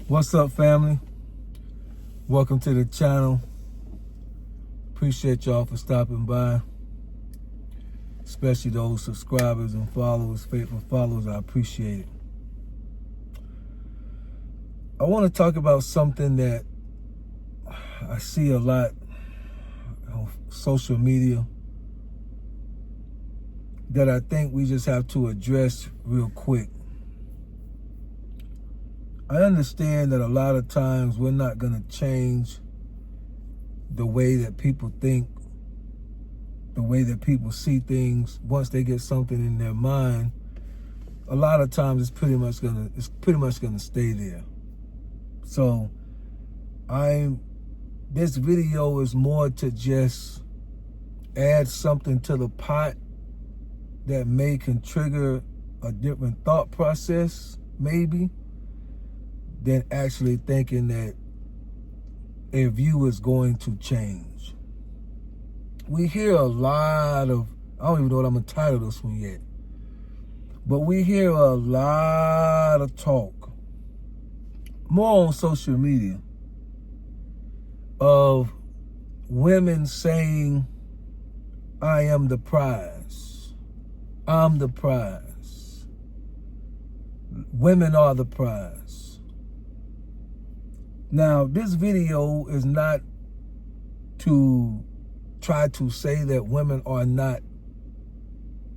What's up, family? Welcome to the channel. Appreciate y'all for stopping by, especially those subscribers and followers, faithful followers. I appreciate it. I want to talk about something that I see a lot on social media that I think we just have to address real quick. I understand that a lot of times we're not going to change the way that people think, the way that people see things. Once they get something in their mind, a lot of times it's pretty much gonna stay there. So this video is more to just add something to the pot that can trigger a different thought process, maybe, than actually thinking that a view is going to change. We hear a lot of, I don't even know what I'm going to title this one yet, but we hear a lot of talk, more on social media, of women saying, I am the prize. I'm the prize. Women are the prize. Now, this video is not to try to say that women are not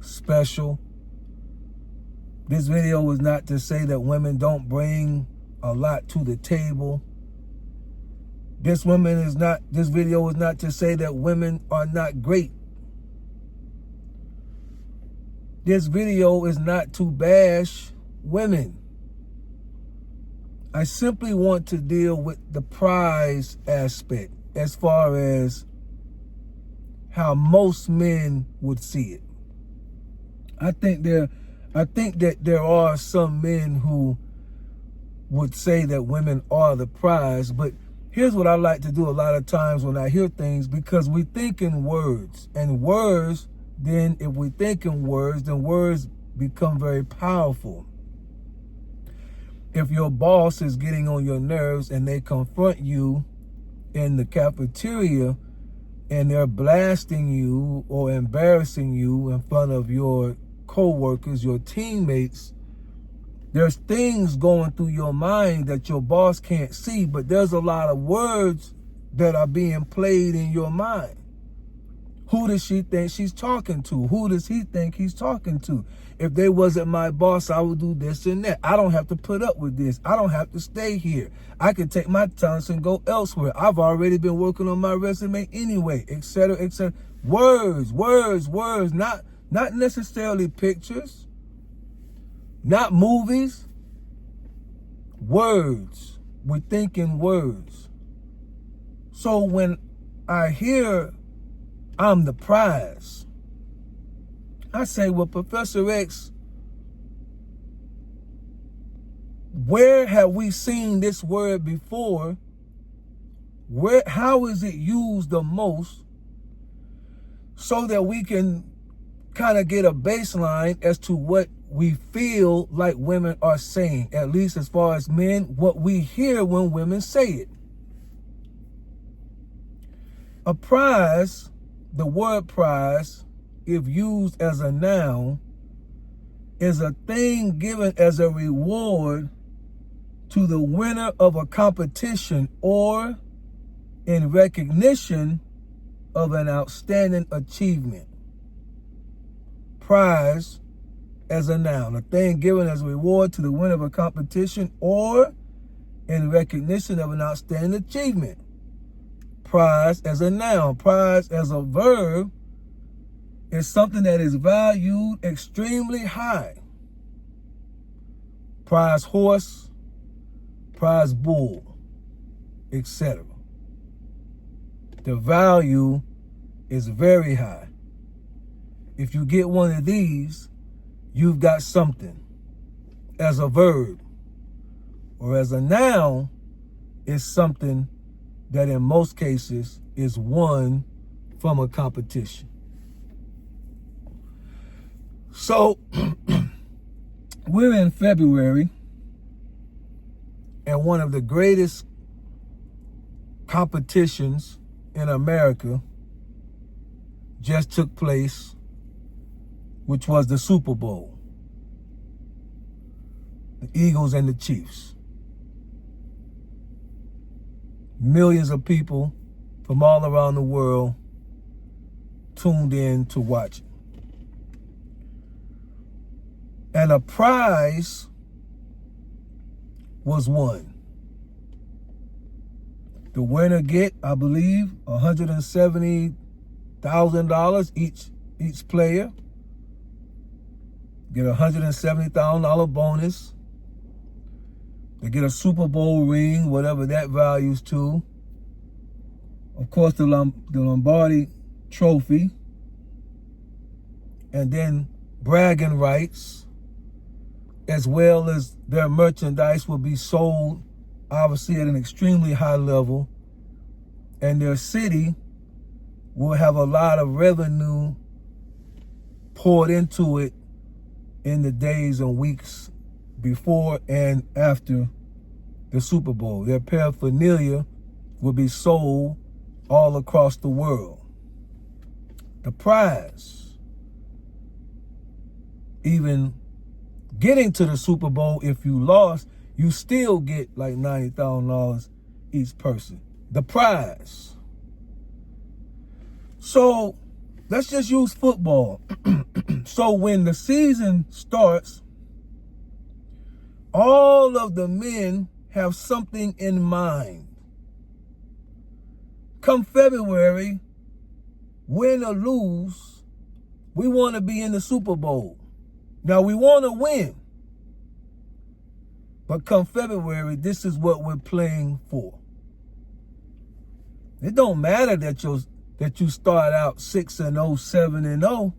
special. This video is not to say that women don't bring a lot to the table. This video is not to say that women are not great. This video is not to bash women. I simply want to deal with the prize aspect as far as how most men would see it. I think that there are some men who would say that women are the prize, but here's what I like to do a lot of times when I hear things, because we think in words, and words, then if we think in words, then words become very powerful. If your boss is getting on your nerves and they confront you in the cafeteria and they're blasting you or embarrassing you in front of your co-workers, your teammates, there's things going through your mind that your boss can't see, but there's a lot of words that are being played in your mind. Who does she think she's talking to? Who does he think he's talking to? If they wasn't my boss, I would do this and that. I don't have to put up with this. I don't have to stay here. I can take my talents and go elsewhere. I've already been working on my resume anyway, etc., etc. Words, not necessarily pictures, not movies. Words. We're thinking words. So when I hear I'm the prize, I say, well, Professor X, where have we seen this word before? How is it used the most, so that we can kind of get a baseline as to what we feel like women are saying, at least as far as men, what we hear when women say it. A prize, the word prize, if used as a noun, is a thing given as a reward to the winner of a competition or in recognition of an outstanding achievement. Prize as a noun, a thing given as a reward to the winner of a competition or in recognition of an outstanding achievement. Prize as a noun. Prize as a verb is something that is valued extremely high. Prize horse, prize bull, etc. The value is very high. If you get one of these, you've got something. As a verb or as a noun, is something that in most cases is won from a competition. So we're in February, And one of the greatest competitions in America just took place, which was the Super Bowl. The Eagles and the Chiefs. Millions of people from all around the world tuned in to watch it. And a prize was won. The winner get, I believe, $170,000 each player. Get a $170,000 bonus. They get a Super Bowl ring, whatever that values to. Of course, the Lombardi trophy. And then bragging rights, as well as their merchandise will be sold, obviously at an extremely high level. And their city will have a lot of revenue poured into it in the days and weeks before and after the Super Bowl. Their paraphernalia will be sold all across the world. The prize, even getting to the Super Bowl, if you lost, you still get like $90,000 each person. The prize. So let's just use football. So when the season starts, all of the men have something in mind. Come February, win or lose, we want to be in the Super Bowl. Now, we want to win. But come February, this is what we're playing for. It don't matter that you start out 6-0, 7-0.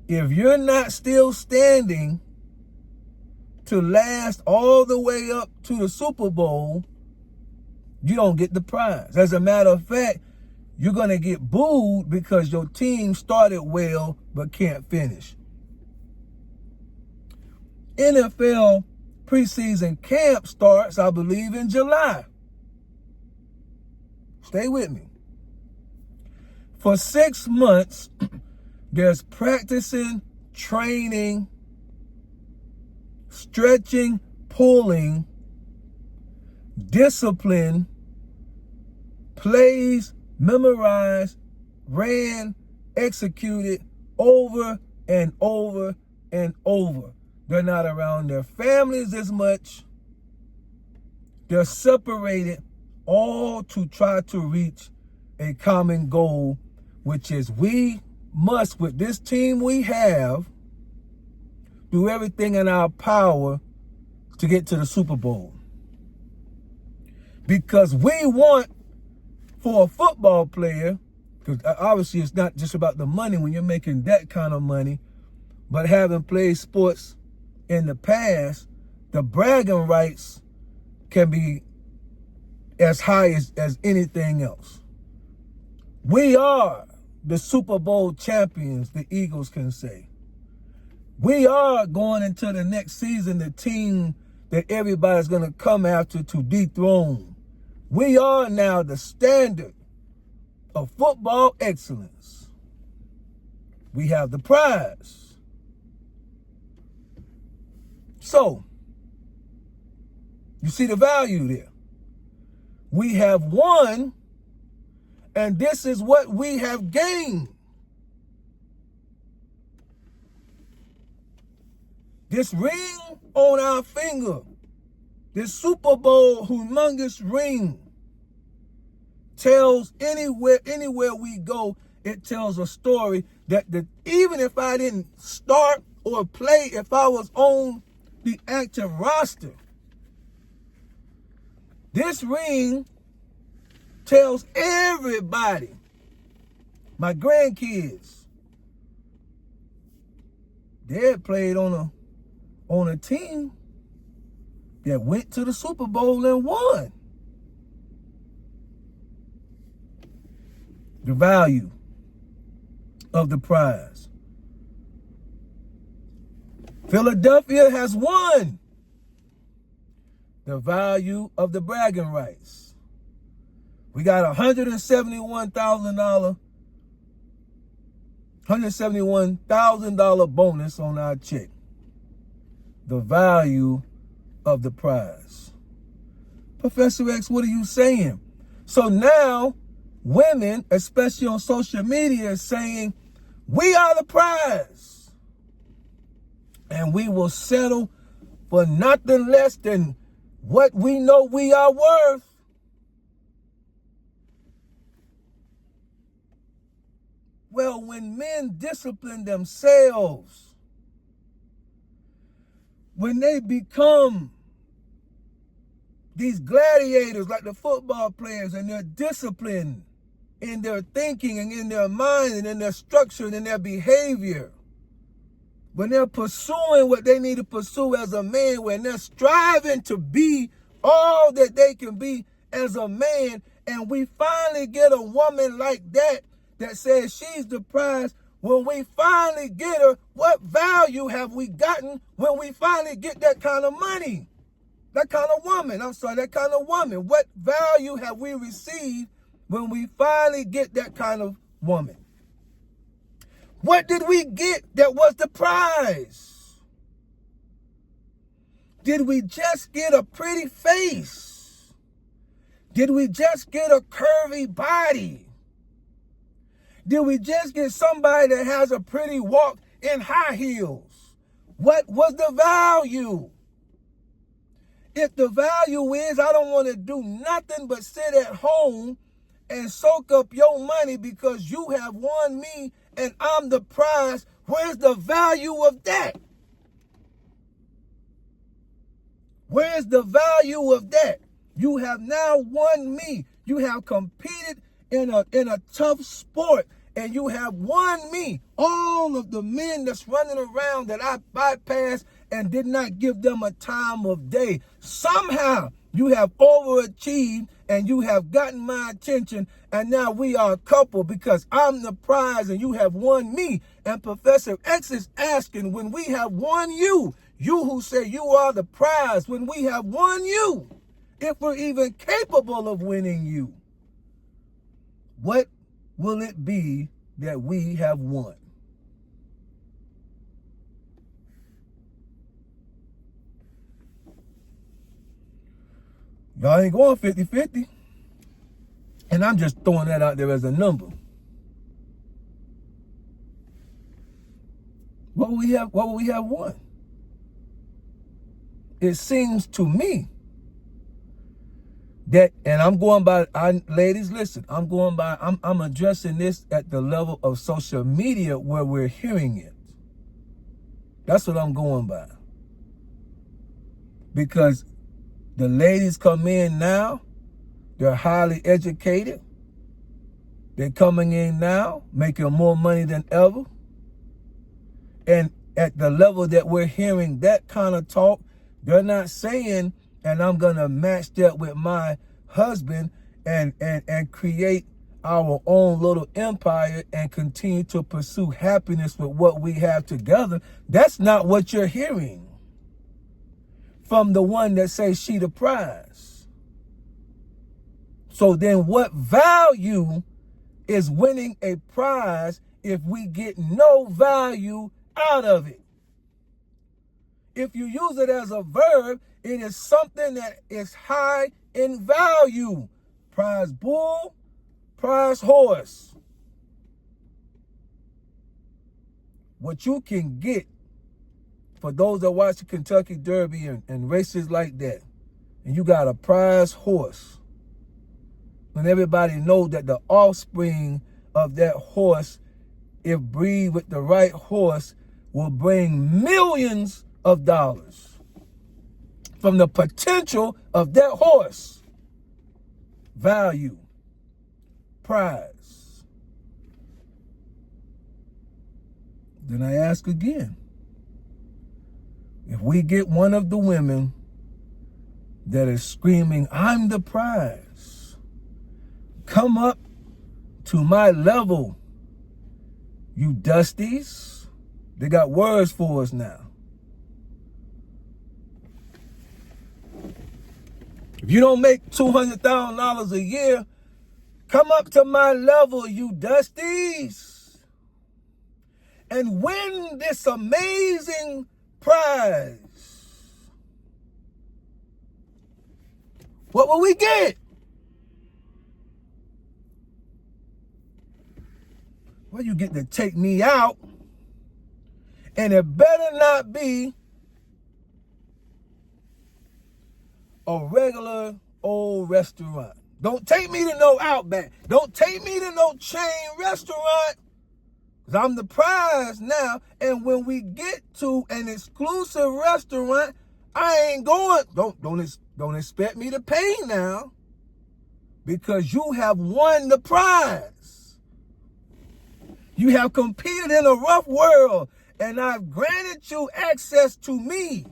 If you're not still standing to last all the way up to the Super Bowl, you don't get the prize. As a matter of fact, you're going to get booed because your team started well but can't finish. NFL preseason camp starts, I believe, in July. Stay with me. For 6 months, there's practicing, training, stretching, pulling, discipline, plays, memorized, ran, executed over and over and over. They're not around their families as much. They're separated, all to try to reach a common goal, which is we must, with this team we have, do everything in our power to get to the Super Bowl. Because we want, for a football player, because obviously it's not just about the money when you're making that kind of money, but having played sports in the past, the bragging rights can be as high as anything else. We are the Super Bowl champions, the Eagles can say. We are going into the next season the team that everybody's going to come after to dethrone. We are now the standard of football excellence. We have the prize. So, you see the value there. We have won, and this is what we have gained. This ring on our finger, this Super Bowl humongous ring, tells anywhere we go, it tells a story that even if I didn't start or play, if I was on the active roster, this ring tells everybody, my grandkids, Dad played on a team that went to the Super Bowl and won. The value of the prize. Philadelphia has won the value of the bragging rights. We got $171,000 bonus on our check. The value of the prize. Professor X, what are you saying? So now women, especially on social media, are saying, we are the prize. And we will settle for nothing less than what we know we are worth. Well, when men discipline themselves, when they become these gladiators like the football players, and they're disciplined in their thinking and in their mind and in their structure and in their behavior, when they're pursuing what they need to pursue as a man, when they're striving to be all that they can be as a man, and we finally get a woman like that that says she's the prize, when we finally get her, what value have we gotten when we finally get that kind of money? That kind of woman, that kind of woman. What value have we received when we finally get that kind of woman? What did we get that was the prize? Did we just get a pretty face? Did we just get a curvy body? Did we just get somebody that has a pretty walk in high heels? What was the value? If the value is, I don't want to do nothing but sit at home and soak up your money because you have won me and I'm the prize, where's the value of that? Where's the value of that? You have now won me. You have competed in a tough sport, and you have won me. All of the men that's running around that I bypassed and did not give them a time of day. Somehow you have overachieved and you have gotten my attention, and now we are a couple because I'm the prize and you have won me. And Professor X is asking, when we have won you, you who say you are the prize, when we have won you, if we're even capable of winning you, what will it be that we have won? Y'all ain't going 50-50. And I'm just throwing that out there as a number. What will we have won? It seems to me that, and I'm going by, ladies, listen, I'm addressing this at the level of social media where we're hearing it. That's what I'm going by. Because the ladies come in now, they're highly educated. They're coming in now, making more money than ever. And at the level that we're hearing that kind of talk, they're not saying, and I'm going to match that with my husband and create our own little empire and continue to pursue happiness with what we have together. That's not what you're hearing from the one that says she the prize. So then what value is winning a prize if we get no value out of it? If you use it as a verb, it is something that is high in value. Prize bull, prize horse. What you can get, for those that watch the Kentucky Derby and races like that, and you got a prize horse, and everybody knows that the offspring of that horse, if breed with the right horse, will bring millions of dollars from the potential of that horse. Value, prize. Then I ask again, if we get one of the women that is screaming, I'm the prize, come up to my level, you dusties. They got words for us now. If you don't make $200,000 a year, come up to my level, you dusties, and win this amazing prize. What will we get? Well, you get to take me out, and it better not be a regular old restaurant. Don't take me to no Outback. Don't take me to no chain restaurant. Because I'm the prize now. And when we get to an exclusive restaurant, I ain't going. Don't expect me to pay now. Because you have won the prize. You have competed in a rough world. And I've granted you access to me.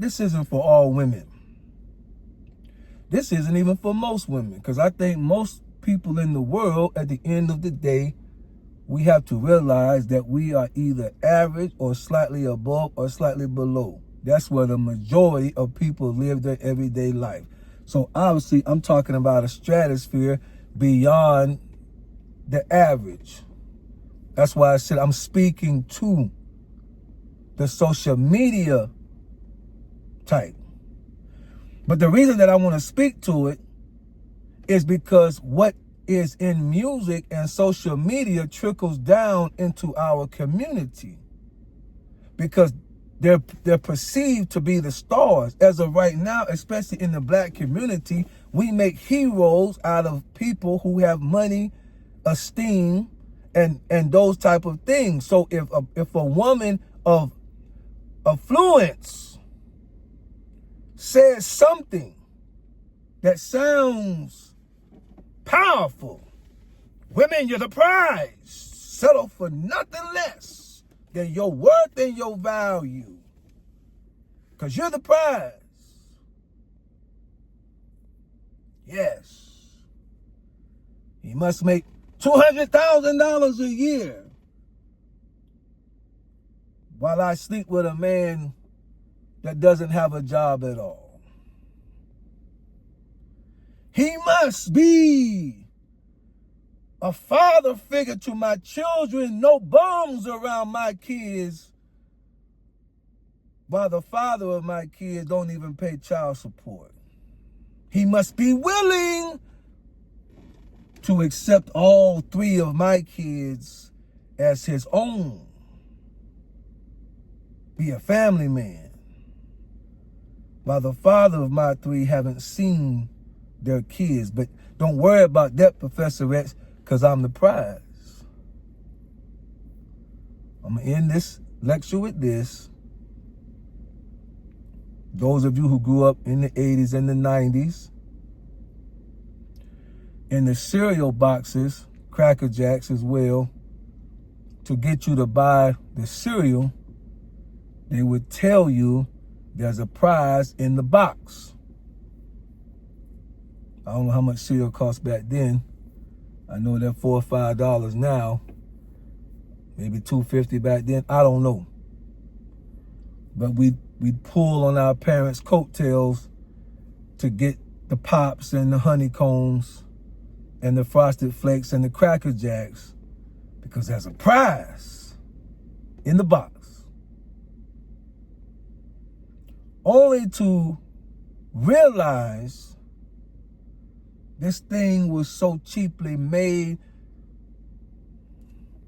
This isn't for all women. This isn't even for most women, because I think most people in the world, at the end of the day, we have to realize that we are either average or slightly above or slightly below. That's where the majority of people live their everyday life. So obviously, I'm talking about a stratosphere beyond the average. That's why I said I'm speaking to the social media type. But the reason that I want to speak to it is because what is in music and social media trickles down into our community, because they're perceived to be the stars. As of right now, especially in the black community, we make heroes out of people who have money, esteem, and those type of things. So if a woman of affluence says something that sounds powerful, women, you're the prize. Settle for nothing less than your worth and your value, because you're the prize. Yes. You must make $200,000 a year while I sleep with a man that doesn't have a job at all. He must be a father figure to my children, no bums around my kids, while the father of my kids don't even pay child support. He must be willing to accept all three of my kids as his own. Be a family man. While the father of my three haven't seen their kids. But don't worry about that, Professor X, because I'm the prize. I'm going to end this lecture with this. Those of you who grew up in the 80s and the 90s, in the cereal boxes, Cracker Jacks as well, to get you to buy the cereal, they would tell you there's a prize in the box. I don't know how much cereal cost back then. I know they're $4 or $5 now. Maybe $2.50 back then. I don't know. But we pull on our parents' coattails to get the Pops and the Honeycombs and the Frosted Flakes and the Cracker Jacks, because there's a prize in the box. Only to realize this thing was so cheaply made.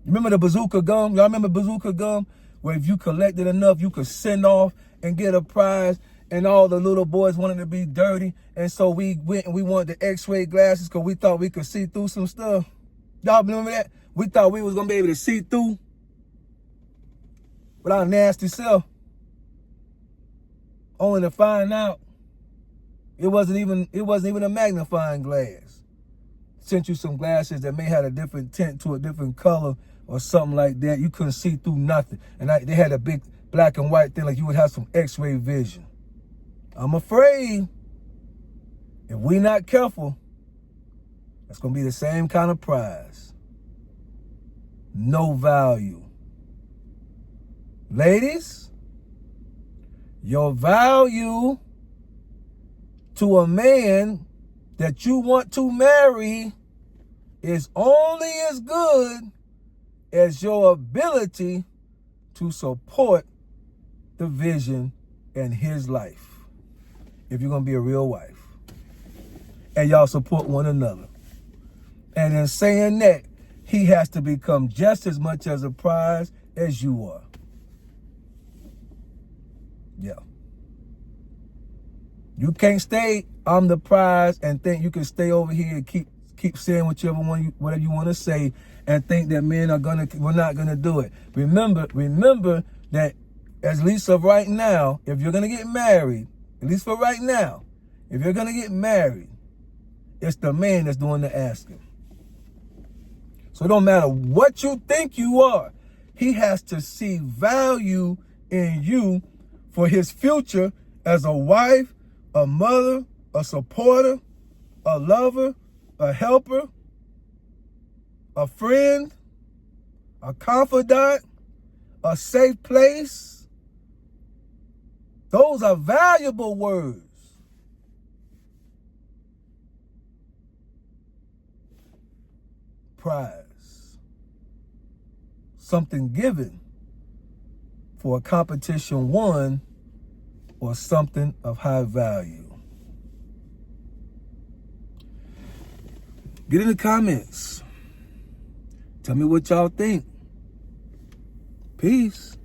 Remember the bazooka gum? Y'all remember bazooka gum? Where if you collected enough, you could send off and get a prize, and all the little boys wanted to be dirty. And so we went and we wanted the x-ray glasses because we thought we could see through some stuff. Y'all remember that? We thought we was going to be able to see through with our nasty self. Only to find out it wasn't even a magnifying glass. Sent you some glasses that may have a different tint to a different color or something like that. You couldn't see through nothing. And they had a big black and white thing like you would have some x-ray vision. I'm afraid if we're not careful, that's going to be the same kind of prize. No value. Ladies, your value to a man that you want to marry is only as good as your ability to support the vision in his life. If you're going to be a real wife. And y'all support one another. And in saying that, he has to become just as much as a prize as you are. Yeah. You can't stay, I'm the prize, and think you can stay over here and keep saying whatever you want to say, and think that men we're not gonna do it. Remember that at least of right now, if you're gonna get married, at least for right now, if you're gonna get married, it's the man that's doing the asking. So it don't matter what you think you are, he has to see value in you for his future as a wife, a mother, a supporter, a lover, a helper, a friend, a confidant, a safe place. Those are valuable words. Prize. Something given for a competition won, or something of high value. Get in the comments. Tell me what y'all think. Peace.